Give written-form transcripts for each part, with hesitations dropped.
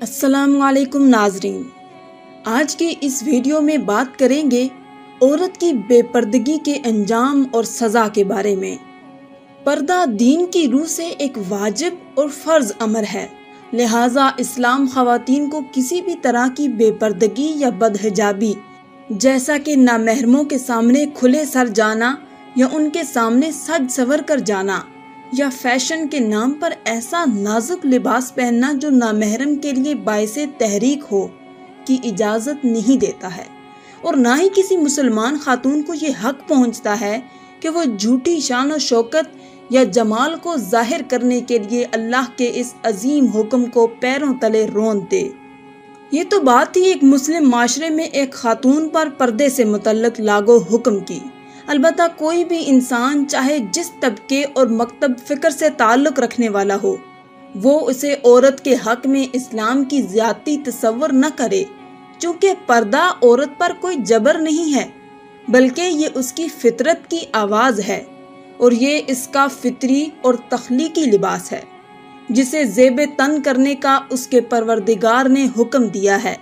السلام علیکم ناظرین، آج کے اس ویڈیو میں بات کریں گے عورت کی بے پردگی کے انجام اور سزا کے بارے میں۔ پردہ دین کی روح سے ایک واجب اور فرض امر ہے، لہٰذا اسلام خواتین کو کسی بھی طرح کی بے پردگی یا بدحجابی جیسا کہ نامحرموں کے سامنے کھلے سر جانا یا ان کے سامنے سج سور کر جانا یا فیشن کے نام پر ایسا نازک لباس پہننا جو نامحرم کے لیے باعث تحریک ہو کی اجازت نہیں دیتا ہے، اور نہ ہی کسی مسلمان خاتون کو یہ حق پہنچتا ہے کہ وہ جھوٹی شان و شوکت یا جمال کو ظاہر کرنے کے لیے اللہ کے اس عظیم حکم کو پیروں تلے روند دے۔ یہ تو بات ہی ایک مسلم معاشرے میں ایک خاتون پر پردے سے متعلق لاگو حکم کی۔ البتہ کوئی بھی انسان چاہے جس طبقے اور مکتب فکر سے تعلق رکھنے والا ہو، وہ اسے عورت کے حق میں اسلام کی زیادتی تصور نہ کرے، چونکہ پردہ عورت پر کوئی جبر نہیں ہے، بلکہ یہ اس کی فطرت کی آواز ہے، اور یہ اس کا فطری اور تخلیقی لباس ہے جسے زیب تن کرنے کا اس کے پروردگار نے حکم دیا ہے۔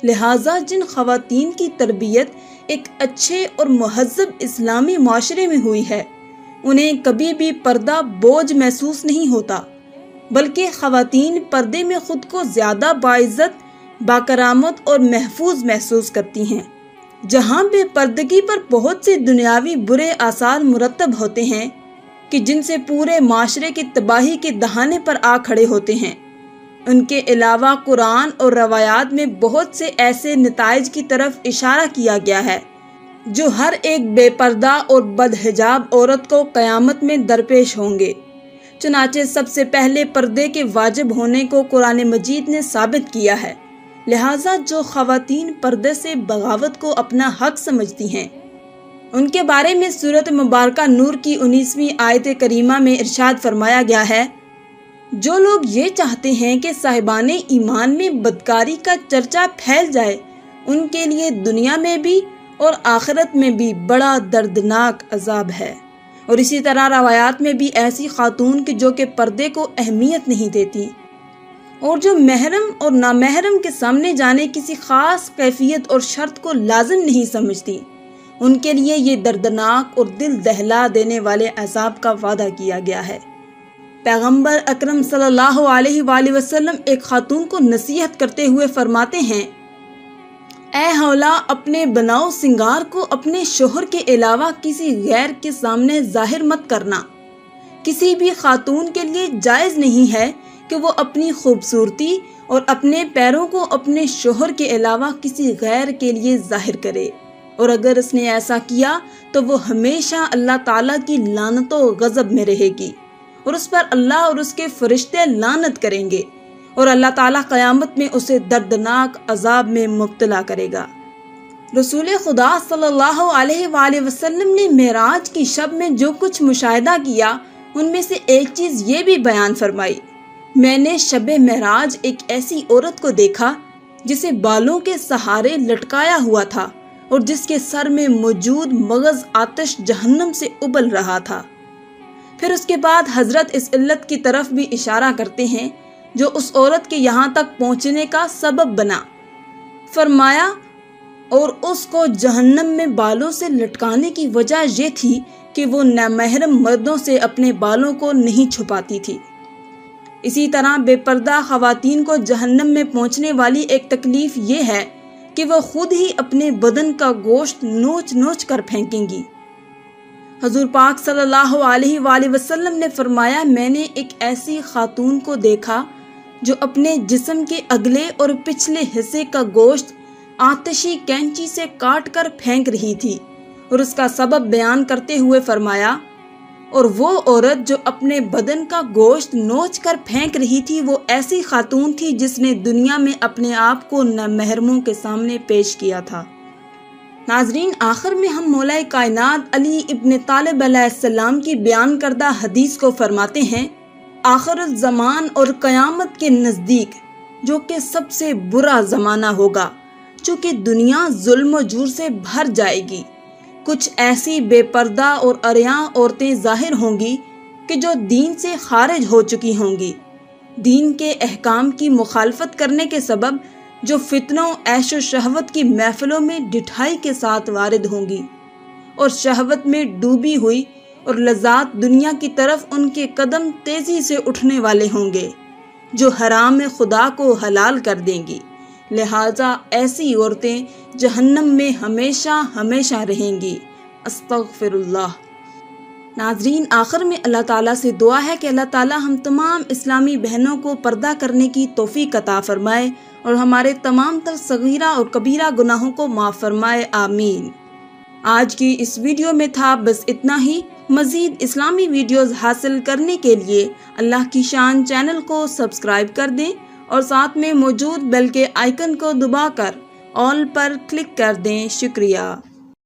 لہٰذا جن خواتین کی تربیت ایک اچھے اور مہذب اسلامی معاشرے میں ہوئی ہے، انہیں کبھی بھی پردہ بوجھ محسوس نہیں ہوتا، بلکہ خواتین پردے میں خود کو زیادہ باعزت، باکرامت اور محفوظ محسوس کرتی ہیں۔ جہاں بے پردگی پر بہت سے دنیاوی برے آثار مرتب ہوتے ہیں کہ جن سے پورے معاشرے کی تباہی کے دہانے پر آ کھڑے ہوتے ہیں، ان کے علاوہ قرآن اور روایات میں بہت سے ایسے نتائج کی طرف اشارہ کیا گیا ہے جو ہر ایک بے پردہ اور بدحجاب عورت کو قیامت میں درپیش ہوں گے۔ چنانچہ سب سے پہلے پردے کے واجب ہونے کو قرآن مجید نے ثابت کیا ہے، لہٰذا جو خواتین پردے سے بغاوت کو اپنا حق سمجھتی ہیں، ان کے بارے میں سورۃ مبارکہ نور کی 19ویں آیت کریمہ میں ارشاد فرمایا گیا ہے، جو لوگ یہ چاہتے ہیں کہ صاحبان ایمان میں بدکاری کا چرچا پھیل جائے، ان کے لیے دنیا میں بھی اور آخرت میں بھی بڑا دردناک عذاب ہے۔ اور اسی طرح روایات میں بھی ایسی خاتون جو کہ پردے کو اہمیت نہیں دیتی اور جو محرم اور نامحرم کے سامنے جانے کسی خاص کیفیت اور شرط کو لازم نہیں سمجھتی، ان کے لیے یہ دردناک اور دل دہلا دینے والے عذاب کا وعدہ کیا گیا ہے۔ پیغمبر اکرم صلی اللہ علیہ وآلہ وسلم ایک خاتون کو نصیحت کرتے ہوئے فرماتے ہیں، اے حولا، اپنے بناؤ سنگار کو اپنے شوہر کے علاوہ کسی غیر کے سامنے ظاہر مت کرنا۔ کسی بھی خاتون کے لیے جائز نہیں ہے کہ وہ اپنی خوبصورتی اور اپنے پیروں کو اپنے شوہر کے علاوہ کسی غیر کے لیے ظاہر کرے، اور اگر اس نے ایسا کیا تو وہ ہمیشہ اللہ تعالیٰ کی لعنت و غضب میں رہے گی، اور اس پر اللہ اور اس کے فرشتے لعنت کریں گے، اور اللہ تعالیٰ قیامت میں اسے دردناک عذاب میں مبتلا کرے گا۔ رسول خدا صلی اللہ علیہ وآلہ وسلم نے معراج کی شب میں جو کچھ مشاہدہ کیا، ان میں سے ایک چیز یہ بھی بیان فرمائی، میں نے شب معراج ایک ایسی عورت کو دیکھا جسے بالوں کے سہارے لٹکایا ہوا تھا اور جس کے سر میں موجود مغز آتش جہنم سے ابل رہا تھا۔ پھر اس کے بعد حضرت اس علت کی طرف بھی اشارہ کرتے ہیں جو اس عورت کے یہاں تک پہنچنے کا سبب بنا، فرمایا، اور اس کو جہنم میں بالوں سے لٹکانے کی وجہ یہ تھی کہ وہ نامحرم مردوں سے اپنے بالوں کو نہیں چھپاتی تھی۔ اسی طرح بے پردہ خواتین کو جہنم میں پہنچنے والی ایک تکلیف یہ ہے کہ وہ خود ہی اپنے بدن کا گوشت نوچ نوچ کر پھینکیں گی۔ حضور پاک صلی اللہ علیہ وآلہ وسلم نے فرمایا، میں نے ایک ایسی خاتون کو دیکھا جو اپنے جسم کے اگلے اور پچھلے حصے کا گوشت آتشی کینچی سے کاٹ کر پھینک رہی تھی، اور اس کا سبب بیان کرتے ہوئے فرمایا، اور وہ عورت جو اپنے بدن کا گوشت نوچ کر پھینک رہی تھی وہ ایسی خاتون تھی جس نے دنیا میں اپنے آپ کو نامحرموں کے سامنے پیش کیا تھا۔ ناظرین، آخر میں ہم مولا کائنات علی ابن طالب علیہ السلام کی بیان کردہ حدیث کو فرماتے ہیں، آخر الزمان اور قیامت کے نزدیک جو کہ سب سے برا زمانہ ہوگا، چونکہ دنیا ظلم و جور سے بھر جائے گی، کچھ ایسی بے پردہ اور عریاں عورتیں ظاہر ہوں گی کہ جو دین سے خارج ہو چکی ہوں گی، دین کے احکام کی مخالفت کرنے کے سبب جو فتنوں عیش و شہوت کی محفلوں میں ڈٹھائی کے ساتھ وارد ہوں گی اور شہوت میں ڈوبی ہوئی اور لذات دنیا کی طرف ان کے قدم تیزی سے اٹھنے والے ہوں گے جو حرام خدا کو حلال کر دیں گی، لہٰذا ایسی عورتیں جہنم میں ہمیشہ ہمیشہ رہیں گی۔ استغفر اللہ۔ ناظرین، آخر میں اللہ تعالیٰ سے دعا ہے کہ اللہ تعالیٰ ہم تمام اسلامی بہنوں کو پردہ کرنے کی توفیق عطا فرمائے اور ہمارے تمام تر صغیرہ اور کبیرہ گناہوں کو معاف فرمائے، آمین۔ آج کی اس ویڈیو میں تھا بس اتنا ہی۔ مزید اسلامی ویڈیوز حاصل کرنے کے لیے اللہ کی شان چینل کو سبسکرائب کر دیں اور ساتھ میں موجود بیل کے آئیکن کو دبا کر آل پر کلک کر دیں۔ شکریہ۔